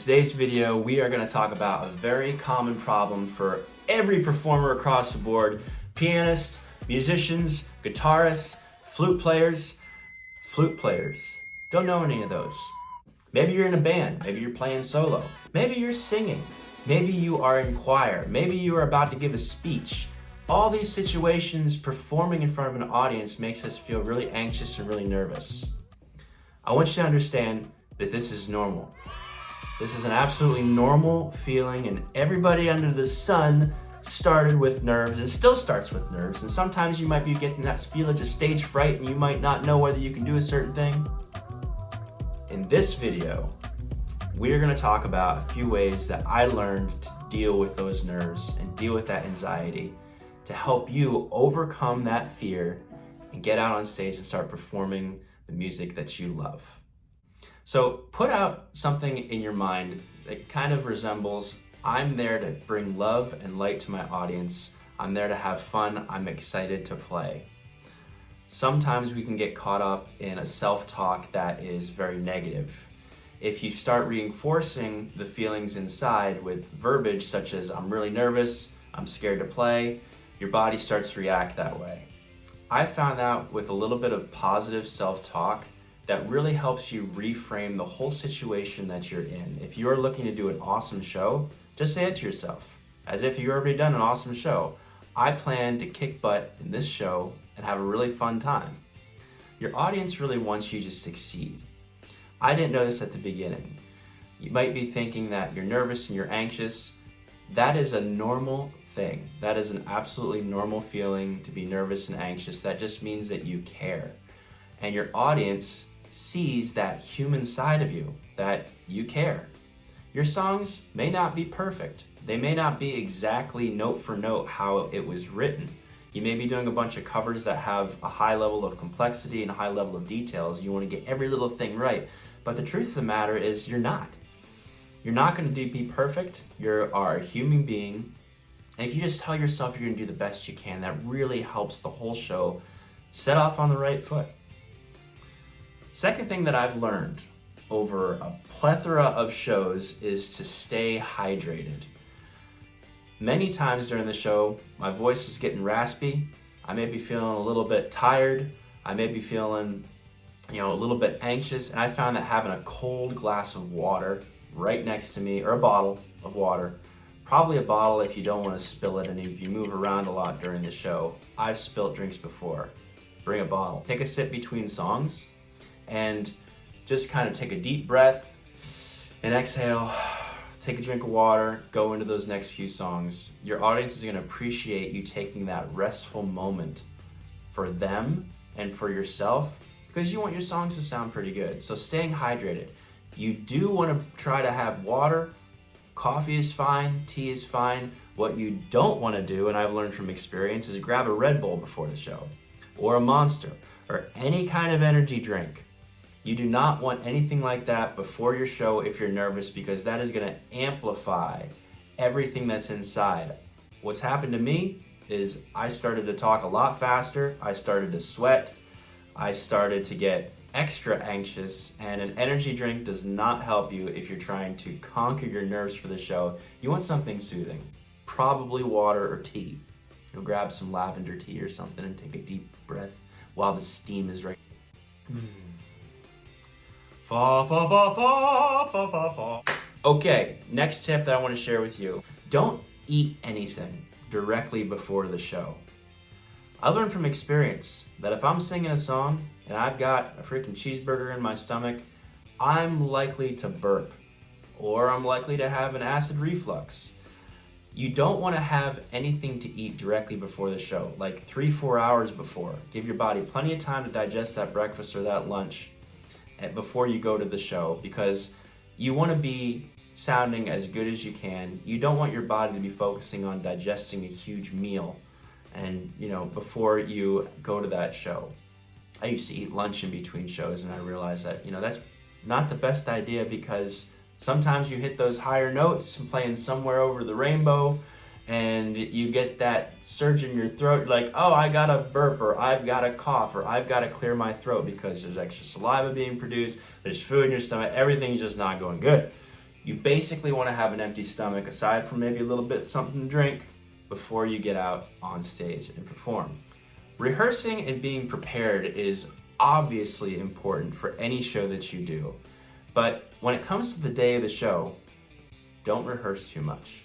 today's video, we are going to talk about a very common problem for every performer across the board. Pianists, musicians, guitarists, flute players. Don't know any of those. Maybe you're in a band, maybe you're playing solo, maybe you're singing, maybe you are in choir, maybe you are about to give a speech. All these situations, performing in front of an audience makes us feel really anxious and really nervous. I want you to understand that this is normal. This is an absolutely normal feeling, and everybody under the sun started with nerves and still starts with nerves. And sometimes you might be getting that feeling of stage fright and you might not know whether you can do a certain thing. In this video, we're going to talk about a few ways that I learned to deal with those nerves and deal with that anxiety to help you overcome that fear and get out on stage and start performing the music that you love. So put out something in your mind that kind of resembles, I'm there to bring love and light to my audience. I'm there to have fun. I'm excited to play. Sometimes we can get caught up in a self-talk that is very negative. If you start reinforcing the feelings inside with verbiage such as, I'm really nervous, I'm scared to play, your body starts to react that way. I found out with a little bit of positive self-talk that really helps you reframe the whole situation that you're in. If you're looking to do an awesome show, just say it to yourself, as if you've already done an awesome show. I plan to kick butt in this show and have a really fun time. Your audience really wants you to succeed. I didn't know this at the beginning. You might be thinking that you're nervous and you're anxious. That is a normal thing. That is an absolutely normal feeling to be nervous and anxious. That just means that you care. And your audience sees that human side of you, that you care. Your songs may not be perfect. They may not be exactly note for note how it was written. You may be doing a bunch of covers that have a high level of complexity and a high level of details. You want to get every little thing right. But the truth of the matter is you're not. You're not going to be perfect. You are a human being. And if you just tell yourself you're going to do the best you can, that really helps the whole show set off on the right foot. Second thing that I've learned over a plethora of shows is to stay hydrated. Many times during the show, my voice is getting raspy. I may be feeling a little bit tired. I may be feeling, a little bit anxious. And I found that having a cold glass of water right next to me, or a bottle of water, probably a bottle if you don't want to spill it, and if you move around a lot during the show. I've spilled drinks before. Bring a bottle. Take a sip between songs and just kind of take a deep breath and exhale. Take a drink of water, go into those next few songs. Your audience is going to appreciate you taking that restful moment for them and for yourself because you want your songs to sound pretty good. So staying hydrated. You do want to try to have water. Coffee is fine, tea is fine. What you don't want to do, and I've learned from experience, is grab a Red Bull before the show or a Monster or any kind of energy drink. You do not want anything like that before your show if you're nervous, because that is going to amplify everything that's inside. What's happened to me is I started to talk a lot faster. I started to sweat. I started to get extra anxious, and an energy drink does not help you if you're trying to conquer your nerves for the show. You want something soothing, probably water or tea. You'll grab some lavender tea or something and take a deep breath while the steam is right. Okay, next tip that I want to share with you. Don't eat anything directly before the show. I learned from experience that if I'm singing a song and I've got a freaking cheeseburger in my stomach, I'm likely to burp, or I'm likely to have an acid reflux. You don't want to have anything to eat directly before the show, like 3-4 hours before. Give your body plenty of time to digest that breakfast or that lunch before you go to the show, because you want to be sounding as good as you can. You don't want your body to be focusing on digesting a huge meal and before you go to that show. I used to eat lunch in between shows, and I realized that that's not the best idea, because sometimes you hit those higher notes and playing Somewhere Over the Rainbow and you get that surge in your throat, like, oh, I got a burp, or I've got a cough, or I've got to clear my throat because there's extra saliva being produced, there's food in your stomach, everything's just not going good. You basically want to have an empty stomach, aside from maybe a little bit something to drink, before you get out on stage and perform. Rehearsing and being prepared is obviously important for any show that you do, but when it comes to the day of the show, don't rehearse too much.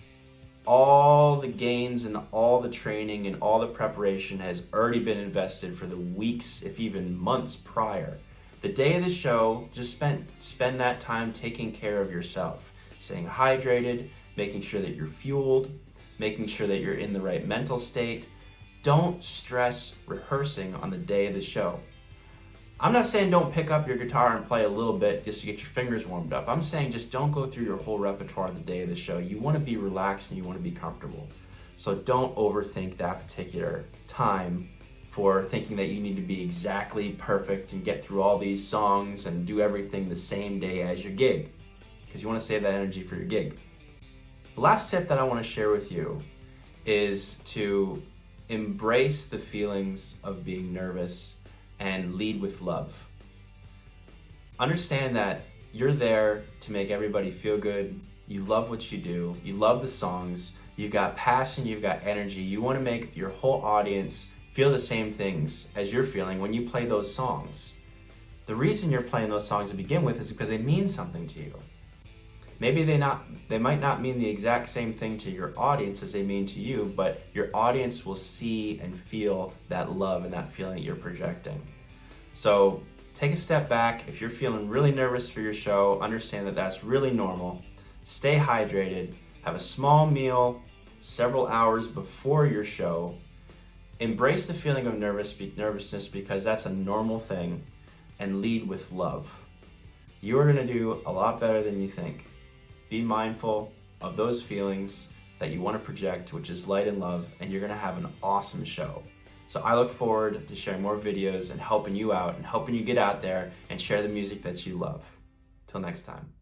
All the gains and all the training and all the preparation has already been invested for the weeks, if even months prior. The day of the show, just spend that time taking care of yourself, staying hydrated, making sure that you're fueled, making sure that you're in the right mental state. Don't stress rehearsing on the day of the show. I'm not saying don't pick up your guitar and play a little bit just to get your fingers warmed up. I'm saying just don't go through your whole repertoire the day of the show. You want to be relaxed and you want to be comfortable. So don't overthink that particular time for thinking that you need to be exactly perfect and get through all these songs and do everything the same day as your gig, because you want to save that energy for your gig. The last tip that I want to share with you is to embrace the feelings of being nervous and lead with love. Understand that you're there to make everybody feel good. You love what you do. You love the songs. You've got passion. You've got energy. You want to make your whole audience feel the same things as you're feeling when you play those songs. The reason you're playing those songs to begin with is because they mean something to you. Maybe they might not mean the exact same thing to your audience as they mean to you, but your audience will see and feel that love and that feeling that you're projecting. So take a step back. If you're feeling really nervous for your show, understand that that's really normal. Stay hydrated. Have a small meal several hours before your show. Embrace the feeling of nervousness because that's a normal thing, and lead with love. You are going to do a lot better than you think. Be mindful of those feelings that you want to project, which is light and love, and you're going to have an awesome show. So I look forward to sharing more videos and helping you out and helping you get out there and share the music that you love. Till next time.